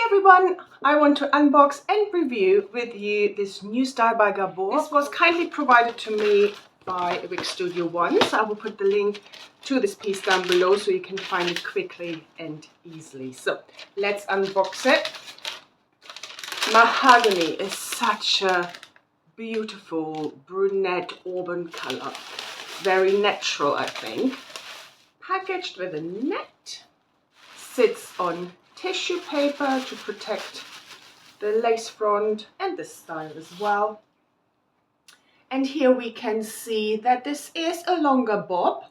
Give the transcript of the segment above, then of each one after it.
everyone, I want to unbox and review with you this new style by Gabor. This was kindly provided to me by WigStudio1, so I will put the link to this piece down below so you can find it quickly and easily. So let's unbox it. Mahogany is such a beautiful brunette auburn color, very natural, I think. Packaged with a net, sits on tissue paper to protect the lace front and the style as well. And here we can see that this is a longer bob,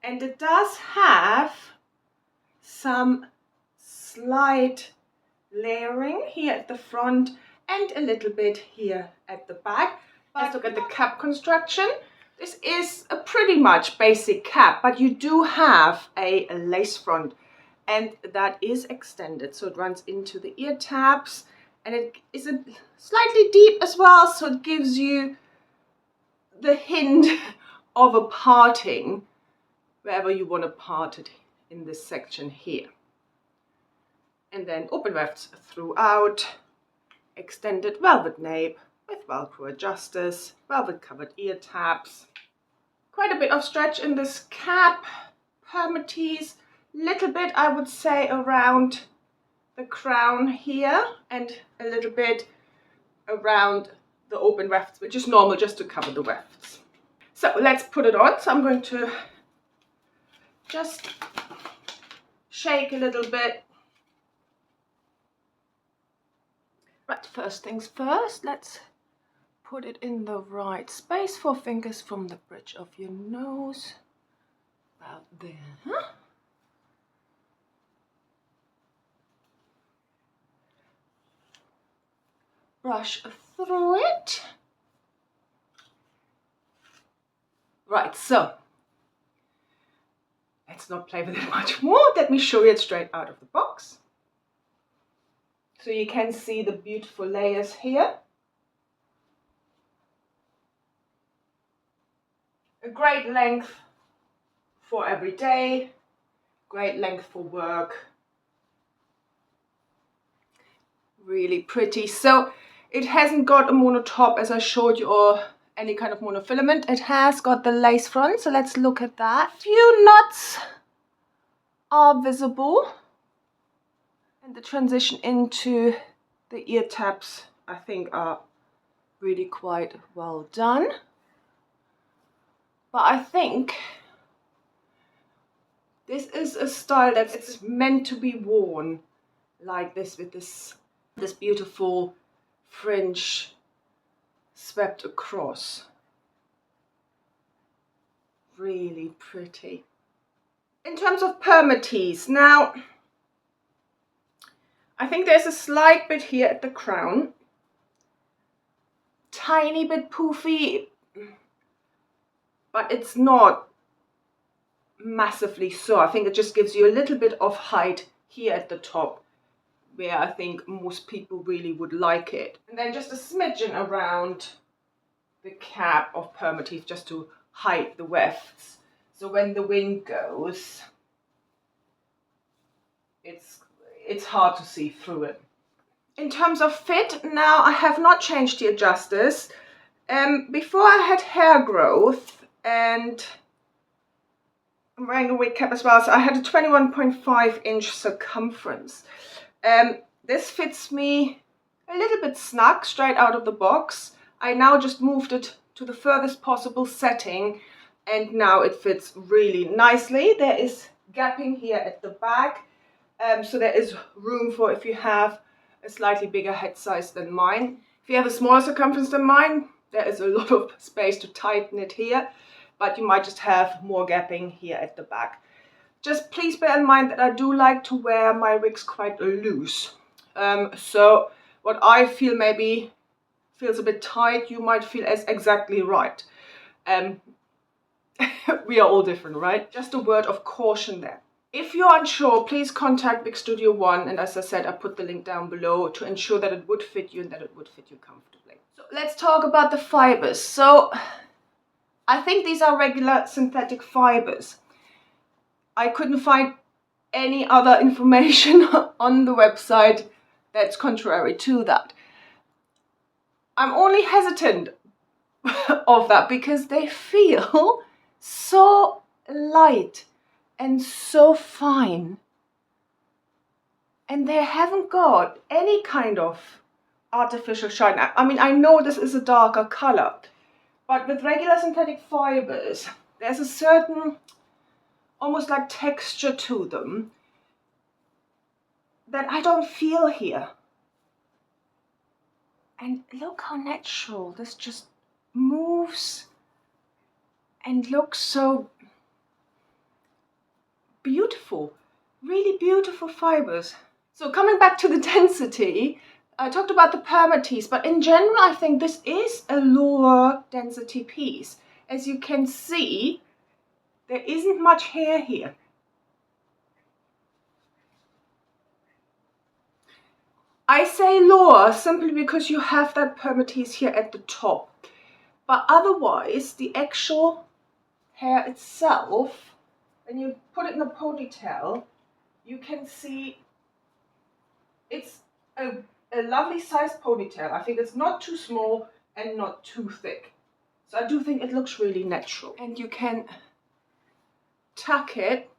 and it does have some slight layering here at the front and a little bit here at the back. Let's look at the cap construction. This is a pretty much basic cap, but you do have a lace front, and that is extended, so it runs into the ear tabs, and it is slightly deep as well, so it gives you the hint of a parting wherever you want to part it in this section here. And then open wefts throughout, extended velvet nape with Velcro adjusters, velvet covered ear tabs. Quite a bit of stretch in this cap, permatease, little bit I would say around the crown here and a little bit around the open wefts, which is normal just to cover the wefts. So let's put it on. So I'm going to just shake a little bit. Right, first things first, let's put it in the right space. 4 fingers from the bridge of your nose, about there. Brush through it. Right, so let's not play with it much more. Let me show you it straight out of the box. So you can see the beautiful layers here. A great length for every day, great length for work. Really pretty. So it hasn't got a mono top as I showed you, or any kind of monofilament. It has got the lace front, so let's look at that. Few knots are visible, and the transition into the ear tabs I think are really quite well done. But I think this is a style that it's meant to be worn like this, with this beautiful fringe swept across. Really pretty. In terms of permatease, now I think there's a slight bit here at the crown, tiny bit poofy, but it's not massively so. I think it just gives you a little bit of height here at the top, where I think most people really would like it. And then just a smidgen around the cap of permatease just to hide the wefts. So when the wind goes, it's hard to see through it. In terms of fit, now I have not changed the adjusters. Before I had hair growth, and I'm wearing a wig cap as well, so I had a 21.5-inch circumference. This fits me a little bit snug straight out of the box. I now just moved it to the furthest possible setting, and now it fits really nicely. There is gapping here at the back, so there is room for if you have a slightly bigger head size than mine. If you have a smaller circumference than mine, there is a lot of space to tighten it here, but you might just have more gapping here at the back. Just please bear in mind that I do like to wear my wigs quite loose. So what I feel maybe feels a bit tight, you might feel as exactly right. We are all different, right? Just a word of caution there. If you're unsure, please contact WigStudio1, and as I said, I put the link down below to ensure that it would fit you and that it would fit you comfortably. So let's talk about the fibers. So I think these are regular synthetic fibers. I couldn't find any other information on the website that's contrary to that. I'm only hesitant of that because they feel so light and so fine, and they haven't got any kind of artificial shine. I mean, I know this is a darker color, but with regular synthetic fibers, there's a certain almost like texture to them that I don't feel here. And look how natural this just moves and looks so beautiful. Really beautiful fibers. So coming back to the density, I talked about the permatease, but in general I think this is a lower density piece. As you can see, there isn't much hair here. I say lower simply because you have that permatease here at the top, but otherwise the actual hair itself, when you put it in a ponytail, you can see it's a lovely sized ponytail. I think it's not too small and not too thick. So I do think it looks really natural. And you can tuck it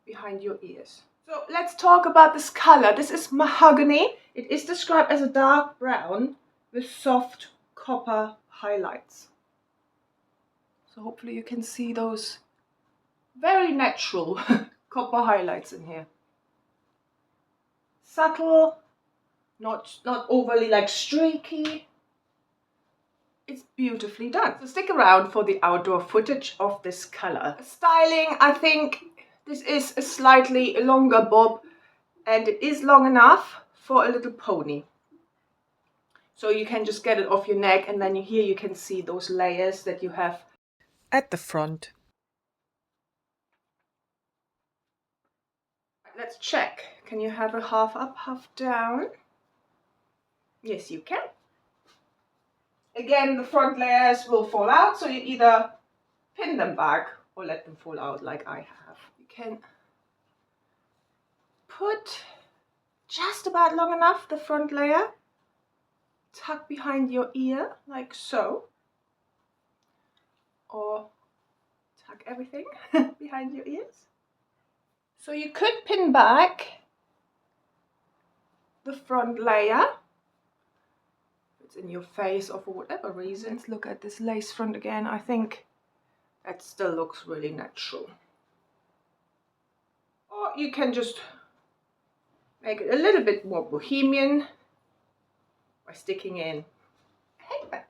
behind your ears. So let's talk about this color. This is Mahogany. It is described as a dark brown with soft copper highlights. So hopefully you can see those very natural copper highlights in here. Subtle, not overly like streaky. It's beautifully done. So stick around for the outdoor footage of this color. Styling, I think this is a slightly longer bob, and it is long enough for a little pony. So you can just get it off your neck, and then here you can see those layers that you have at the front. Let's check. Can you have a half up, half down? Yes, you can. Again, the front layers will fall out, so you either pin them back or let them fall out like I have. You can put just about long enough the front layer, tuck behind your ear like so, or tuck everything behind your ears. So you could pin back the front layer. It's in your face or for whatever reason. Let's look at this lace front again. I think that still looks really natural. Or you can just make it a little bit more bohemian by sticking in a headband.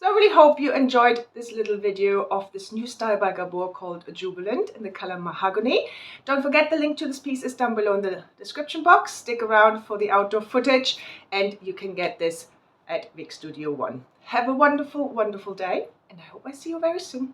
So I really hope you enjoyed this little video of this new style by Gabor called Jubilant in the color Mahogany. Don't forget the link to this piece is down below in the description box. Stick around for the outdoor footage and you can get this at WigStudio1. Have a wonderful, wonderful day, and I hope I see you very soon.